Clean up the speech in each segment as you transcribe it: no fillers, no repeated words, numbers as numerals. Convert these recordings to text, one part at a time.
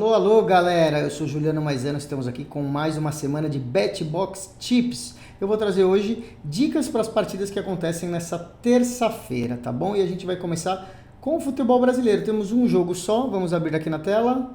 Alô, alô, galera! Eu sou Juliano Maisano, estamos aqui com mais uma semana de BetBox Tips. Eu vou trazer hoje dicas para as partidas que acontecem nessa terça-feira, tá bom? E a gente vai começar com o futebol brasileiro. Temos um jogo só, vamos abrir aqui na tela.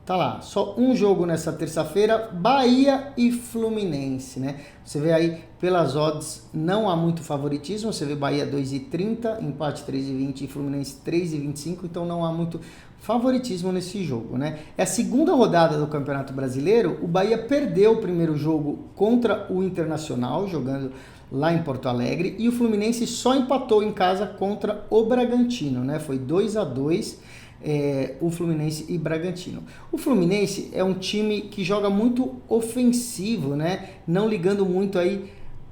Tá lá, só um jogo nessa terça-feira, Bahia e Fluminense, né? Você vê aí, pelas odds, não há muito favoritismo, você vê Bahia 2,30, empate 3,20 e Fluminense 3,25, então não há muito favoritismo nesse jogo, né? É a segunda rodada do Campeonato Brasileiro, o Bahia perdeu o primeiro jogo contra o Internacional, jogando lá em Porto Alegre, e o Fluminense só empatou em casa contra o Bragantino, né? Foi 2-2, o Fluminense e Bragantino. O Fluminense é um time que joga muito ofensivo, né? Não ligando muito aí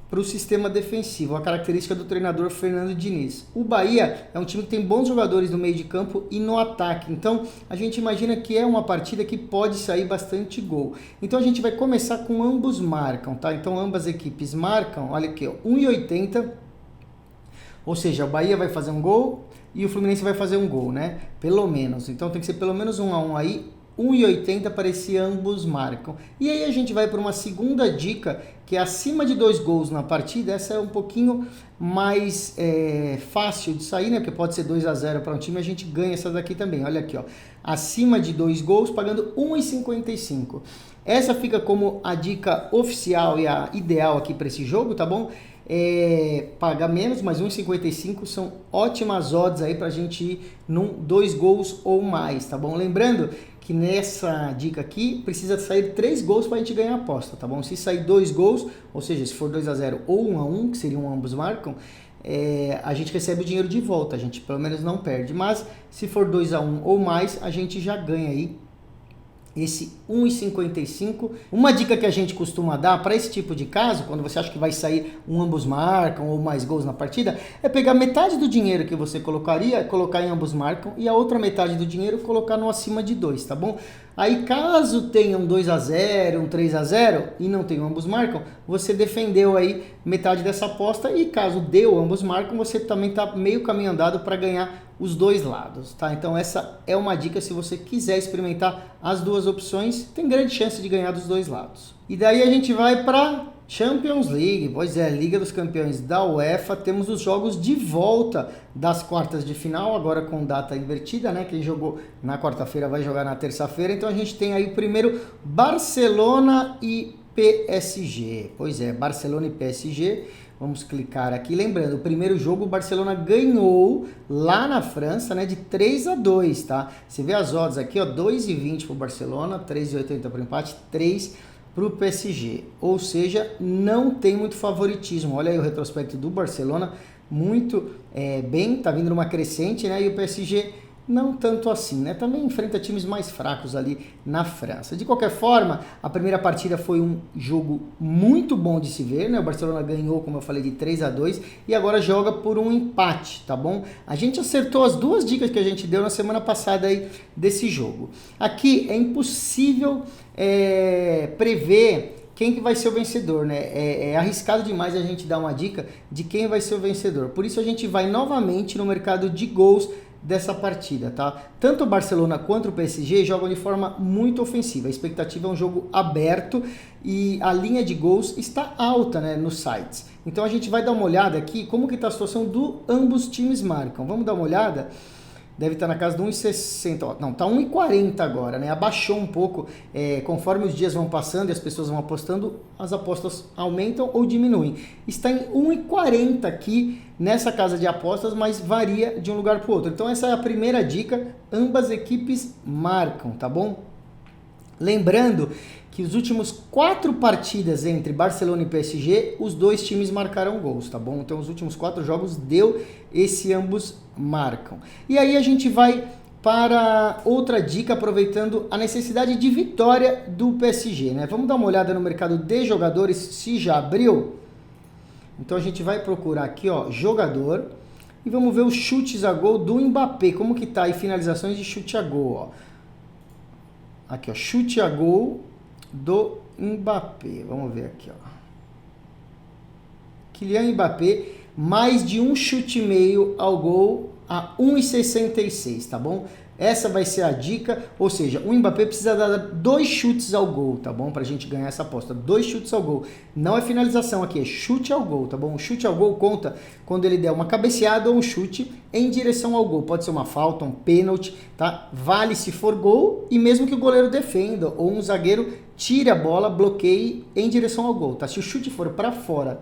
para o sistema defensivo, a característica do treinador Fernando Diniz. O Bahia é um time que tem bons jogadores no meio de campo e no ataque, então a gente imagina que é uma partida que pode sair bastante gol. Então a gente vai começar com ambos marcam, tá? Então ambas equipes marcam, olha aqui, ó, 1,80, ou seja, o Bahia vai fazer um gol e o Fluminense vai fazer um gol, né? Pelo menos. Então tem que ser pelo menos 1-1 aí. 1,80 para esse ambos marcam. E aí a gente vai para uma segunda dica, que é acima de 2 gols na partida. Essa é um pouquinho mais fácil de sair, né? Porque pode ser 2-0 para um time, a gente ganha essa daqui também. Olha aqui, ó. Acima de 2 gols, pagando 1,55. Essa fica como a dica oficial e a ideal aqui para esse jogo, tá bom? Paga menos, mas 1,55 são ótimas odds aí pra gente ir num 2 gols ou mais, tá bom? Lembrando que nessa dica aqui precisa sair 3 gols pra gente ganhar a aposta, tá bom? Se sair 2 gols, ou seja, se for 2-0 ou 1-1, que seriam ambos marcam, a gente recebe o dinheiro de volta, a gente pelo menos não perde, mas se for 2-1 ou mais, a gente já ganha aí esse 1,55. Uma dica que a gente costuma dar para esse tipo de caso, quando você acha que vai sair um ambos marcam ou mais gols na partida, é pegar metade do dinheiro que você colocaria, colocar em ambos marcam, e a outra metade do dinheiro colocar no acima de 2, tá bom? Aí caso tenha um 2-0, um 3-0 e não tenha ambos marcam, você defendeu aí metade dessa aposta, e caso deu ambos marcam, você também está meio caminho andado para ganhar os dois lados, tá? Então essa é uma dica, se você quiser experimentar as duas opções, tem grande chance de ganhar dos dois lados. E daí a gente vai para Champions League, pois é, Liga dos Campeões da UEFA, temos os jogos de volta das quartas de final, agora com data invertida, né? Quem jogou na quarta-feira vai jogar na terça-feira, então a gente tem aí o primeiro Barcelona e PSG, pois é, Barcelona e PSG. Vamos clicar aqui, lembrando, o primeiro jogo o Barcelona ganhou lá na França, né, de 3-2, tá? Você vê as odds aqui, ó, 2,20 para o Barcelona, 3,80 para o empate, 3 para o PSG. Ou seja, não tem muito favoritismo. Olha aí o retrospecto do Barcelona, muito bem, tá vindo numa crescente, né? E o PSG não tanto assim, né? Também enfrenta times mais fracos ali na França. De qualquer forma, a primeira partida foi um jogo muito bom de se ver, né? O Barcelona ganhou, como eu falei, de 3-2 e agora joga por um empate, tá bom? A gente acertou as duas dicas que a gente deu na semana passada aí desse jogo. Aqui é impossível prever quem que vai ser o vencedor, né? É arriscado demais a gente dar uma dica de quem vai ser o vencedor. Por isso a gente vai novamente no mercado de gols dessa partida, tá? Tanto o Barcelona quanto o PSG jogam de forma muito ofensiva. A expectativa é um jogo aberto e a linha de gols está alta, né, nos sites. Então a gente vai dar uma olhada aqui como que está a situação do ambos times marcam. Vamos dar uma olhada. Deve estar na casa de 1,60, não, tá 1,40 agora, né? Abaixou um pouco, conforme os dias vão passando e as pessoas vão apostando, as apostas aumentam ou diminuem. Está em 1,40 aqui nessa casa de apostas, mas varia de um lugar para o outro. Então essa é a primeira dica, ambas equipes marcam, tá bom? Lembrando que os últimos 4 partidas entre Barcelona e PSG, os dois times marcaram gols, tá bom? Então os últimos 4 jogos deu esse ambos marcam. E aí a gente vai para outra dica, aproveitando a necessidade de vitória do PSG, né? Vamos dar uma olhada no mercado de jogadores, se já abriu. Então a gente vai procurar aqui, ó, jogador, e vamos ver os chutes a gol do Mbappé, como que tá aí finalizações de chute a gol, ó. Aqui, ó, chute a gol do Mbappé. Vamos ver aqui, ó. Kylian Mbappé, mais de um chute e meio ao gol a 1,66, tá bom? essa vai ser a dica, ou seja, o Mbappé precisa dar 2 chutes ao gol, tá bom? Pra gente ganhar essa aposta, 2 chutes ao gol. Não é finalização aqui, é chute ao gol, tá bom? O chute ao gol conta quando ele der uma cabeceada ou um chute em direção ao gol. Pode ser uma falta, um pênalti, tá? Vale se for gol e mesmo que o goleiro defenda ou um zagueiro tire a bola, bloqueie em direção ao gol, tá? Se o chute for para fora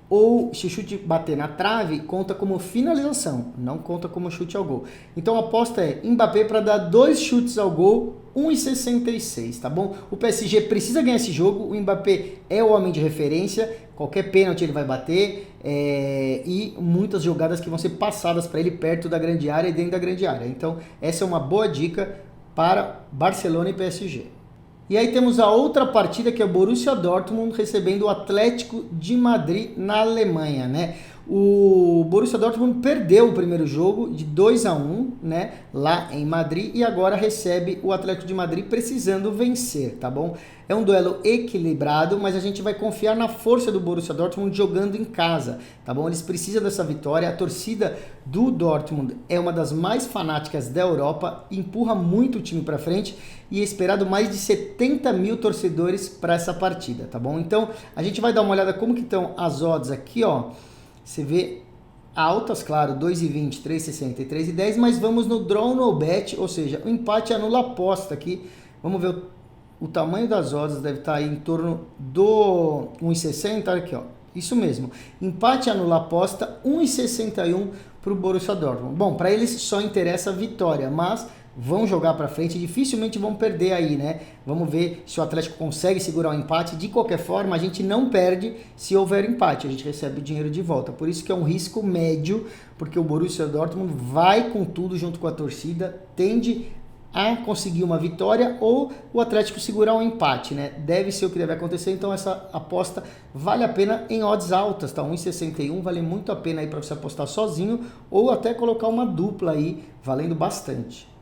ou se o chute bater na trave, conta como finalização, não conta como chute ao gol. Então a aposta é Mbappé para dar 2 chutes ao gol, 1,66, tá bom? O PSG precisa ganhar esse jogo, o Mbappé é o homem de referência, qualquer pênalti ele vai bater, e muitas jogadas que vão ser passadas para ele perto da grande área e dentro da grande área. Então essa é uma boa dica para Barcelona e PSG. E aí temos a outra partida que é o Borussia Dortmund recebendo o Atlético de Madrid na Alemanha, né? O Borussia Dortmund perdeu o primeiro jogo de 2-1, né, lá em Madrid, e agora recebe o Atlético de Madrid precisando vencer, tá bom? É um duelo equilibrado, mas a gente vai confiar na força do Borussia Dortmund jogando em casa, tá bom? Eles precisam dessa vitória, a torcida do Dortmund é uma das mais fanáticas da Europa, empurra muito o time para frente e é esperado mais de 70 mil torcedores para essa partida, tá bom? Então a gente vai dar uma olhada como que estão as odds aqui, ó. Você vê altas, claro, 2,20, 3,60 e 3,10, mas vamos no draw no bet, ou seja, o empate anula a aposta aqui. Vamos ver o tamanho das odds, deve estar aí em torno do 1,60, olha aqui, ó. Isso mesmo, empate anula a aposta, 1,61 para o Borussia Dortmund. Bom, para eles só interessa a vitória, mas vão jogar para frente, dificilmente vão perder aí, né? Vamos ver se o Atlético consegue segurar o empate. De qualquer forma, a gente não perde se houver empate, a gente recebe o dinheiro de volta. Por isso que é um risco médio, porque o Borussia Dortmund vai com tudo junto com a torcida, tende a conseguir uma vitória ou o Atlético segurar um empate, né? Deve ser o que deve acontecer, então essa aposta vale a pena em odds altas, tá? 1,61 vale muito a pena aí para você apostar sozinho ou até colocar uma dupla aí, valendo bastante.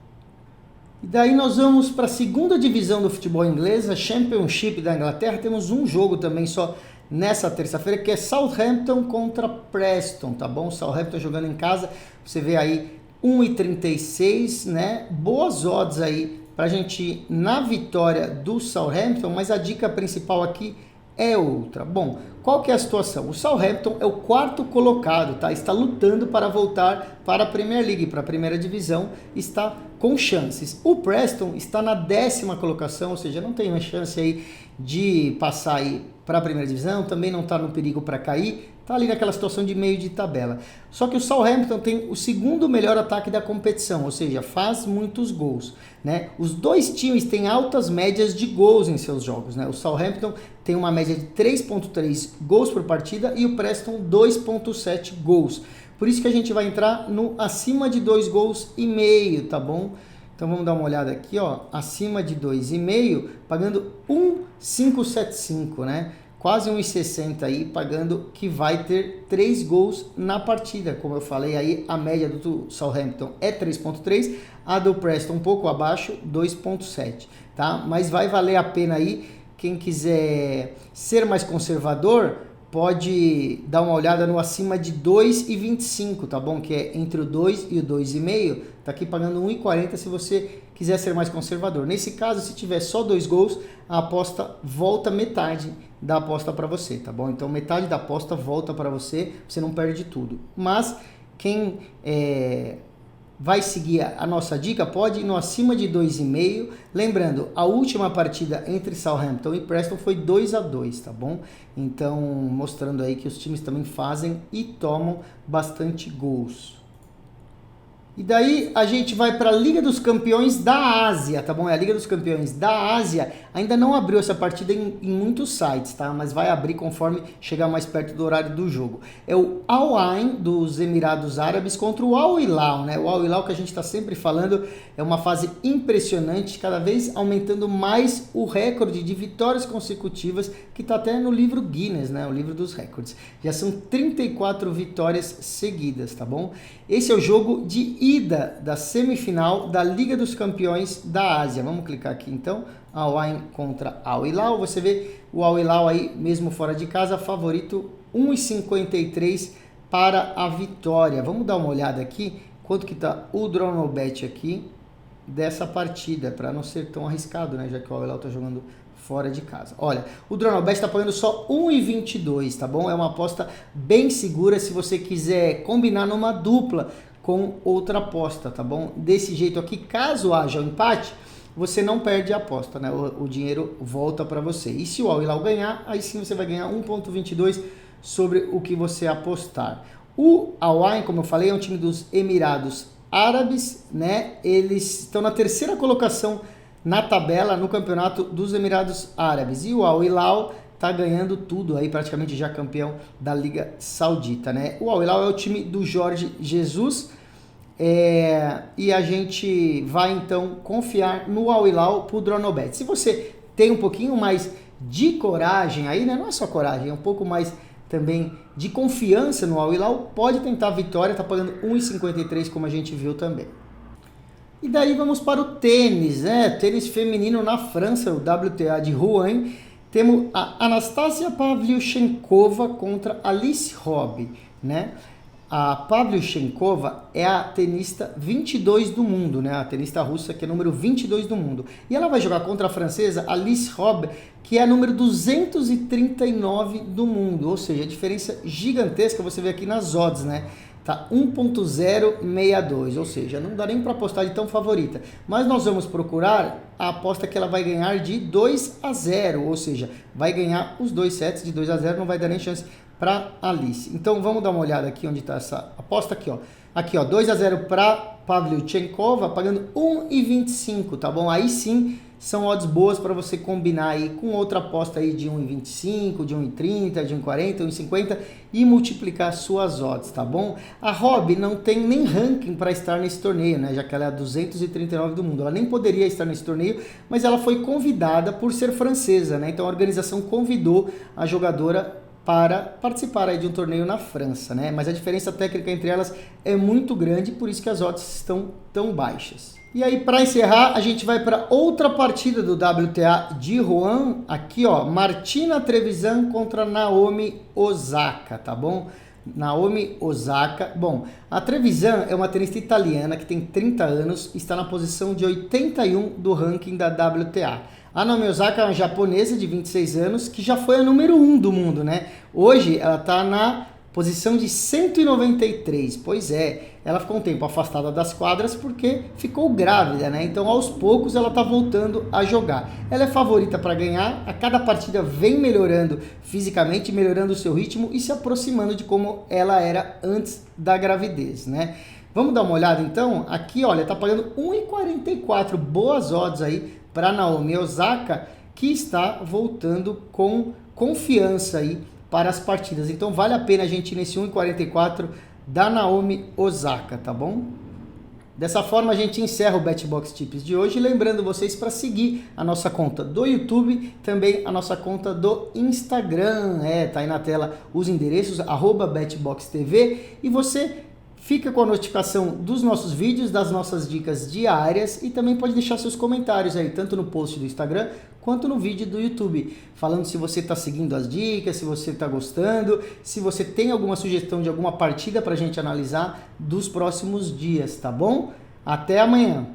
E daí nós vamos para a segunda divisão do futebol inglês, a Championship da Inglaterra. Temos um jogo também só nessa terça-feira, que é Southampton contra Preston, tá bom? Southampton jogando em casa, você vê aí 1,36, né? Boas odds aí para a gente ir na vitória do Southampton, mas a dica principal aqui é outra. Bom, qual que é a situação? O Southampton é o 4º colocado, tá? Está lutando para voltar para a Premier League, para a primeira divisão, está com chances. O Preston está na 10ª colocação, ou seja, não tem uma chance aí de passar aí para a primeira divisão, também não está no perigo para cair, está ali naquela situação de meio de tabela. Só que o Southampton tem o 2º melhor ataque da competição, ou seja, faz muitos gols, né? Os dois times têm altas médias de gols em seus jogos, né? O Southampton tem uma média de 3,3 gols por partida e o Preston 2,7 gols. Por isso que a gente vai entrar no acima de 2 gols e meio, tá bom? Então vamos dar uma olhada aqui, ó, acima de 2,5, pagando 1,575, né? Quase 1,60 aí, pagando que vai ter 3 gols na partida. Como eu falei aí, a média do Southampton é 3,3, a do Preston um pouco abaixo, 2,7, tá? Mas vai valer a pena aí, quem quiser ser mais conservador, pode dar uma olhada no acima de 2,25, tá bom? Que é entre o 2 e o 2,5, tá aqui pagando 1,40 se você quiser ser mais conservador. Nesse caso, se tiver só 2 gols, a aposta volta metade da aposta para você, tá bom? Então metade da aposta volta para você, você não perde tudo. Mas quem vai seguir a nossa dica pode ir no acima de 2,5. Lembrando, a última partida entre Southampton e Preston foi 2-2, tá bom? Então, mostrando aí que os times também fazem e tomam bastante gols. E daí a gente vai para a Liga dos Campeões da Ásia, tá bom? É a Liga dos Campeões da Ásia. Ainda não abriu essa partida em muitos sites, tá? Mas vai abrir conforme chegar mais perto do horário do jogo. É o Al Ain dos Emirados Árabes contra o Al Hilal, né? O Al Hilal que a gente está sempre falando é uma fase impressionante, cada vez aumentando mais o recorde de vitórias consecutivas, que está até no livro Guinness, né? O livro dos recordes. Já são 34 vitórias seguidas, tá bom? Esse é o jogo de ida da semifinal da Liga dos Campeões da Ásia. Vamos clicar aqui então, Al Ain contra Al Hilal. Você vê o Al Hilal aí, mesmo fora de casa, favorito 1,53 para a vitória. Vamos dar uma olhada aqui, quanto que tá o draw no bet aqui. dessa partida, para não ser tão arriscado, né? Já que o Al Hilal está jogando fora de casa. Olha, o Dronobet está pagando só 1,22, tá bom? É uma aposta bem segura se você quiser combinar numa dupla com outra aposta, tá bom? Desse jeito aqui, caso haja um empate, você não perde a aposta, né? O dinheiro volta para você. E se o Al Hilal ganhar, aí sim você vai ganhar 1,22 sobre o que você apostar. O Al Ain, como eu falei, é um time dos Emirados Árabes, né? Eles estão na terceira colocação na tabela no campeonato dos Emirados Árabes. E o Al Hilal tá ganhando tudo aí, praticamente já campeão da Liga Saudita, né? O Al Hilal é o time do Jorge Jesus, e a gente vai então confiar no Al Hilal pro Dronobet. Se você tem um pouquinho mais de coragem aí, né? Não é só coragem, é um pouco mais também de confiança no Al Hilal, pode tentar a vitória, tá pagando 1,53 como a gente viu também. E daí vamos para o tênis, né? Tênis feminino na França, o WTA de Rouen. Temos a Anastasia Pavlyuchenkova contra Alice Hobb, né? A Pavlyuchenkova é a tenista 22 do mundo, né? A tenista russa que é número 22 do mundo. E ela vai jogar contra a francesa Alice Hobb, que é a número 239 do mundo. Ou seja, a diferença gigantesca você vê aqui nas odds, né? Tá 1.062, ou seja, não dá nem para apostar de tão favorita. Mas nós vamos procurar a aposta que ela vai ganhar de 2-0, ou seja, vai ganhar os 2 sets de 2-0, não vai dar nem chance para Alice. Então vamos dar uma olhada aqui onde está essa aposta aqui, ó. Aqui, ó, 2-0 para Pavlyuchenkova, pagando 1,25, tá bom? Aí sim são odds boas para você combinar aí com outra aposta aí de 1,25, de 1,30, de 1,40, 1,50 e multiplicar suas odds, tá bom? A Hobb não tem nem ranking para estar nesse torneio, né? Já que ela é a 239 do mundo. Ela nem poderia estar nesse torneio, mas ela foi convidada por ser francesa, né? Então a organização convidou a jogadora para participar aí de um torneio na França, né? Mas a diferença técnica entre elas é muito grande, por isso que as odds estão tão baixas. E aí, para encerrar, a gente vai para outra partida do WTA de Rouen. Aqui, ó, Martina Trevisan contra Naomi Osaka, tá bom? Naomi Osaka. Bom, a Trevisan é uma tenista italiana que tem 30 anos e está na posição de 81 do ranking da WTA. A Naomi Osaka é uma japonesa de 26 anos que já foi a número 1 do mundo, né? Hoje ela está na posição de 193, pois é, ela ficou um tempo afastada das quadras porque ficou grávida, né? Então aos poucos ela tá voltando a jogar. Ela é favorita para ganhar, a cada partida vem melhorando fisicamente, melhorando o seu ritmo e se aproximando de como ela era antes da gravidez, né? Vamos dar uma olhada então? Aqui, olha, tá pagando 1,44, boas odds aí para Naomi Osaka, que está voltando com confiança aí para as partidas. Então vale a pena a gente ir nesse 1,44 da Naomi Osaka, tá bom? Dessa forma a gente encerra o BetBox Tips de hoje, lembrando vocês para seguir a nossa conta do YouTube, também a nossa conta do Instagram, tá aí na tela os endereços, @BetBoxTV, e você fica com a notificação dos nossos vídeos, das nossas dicas diárias, e também pode deixar seus comentários aí, tanto no post do Instagram quanto no vídeo do YouTube, falando se você está seguindo as dicas, se você está gostando, se você tem alguma sugestão de alguma partida para a gente analisar dos próximos dias, tá bom? Até amanhã!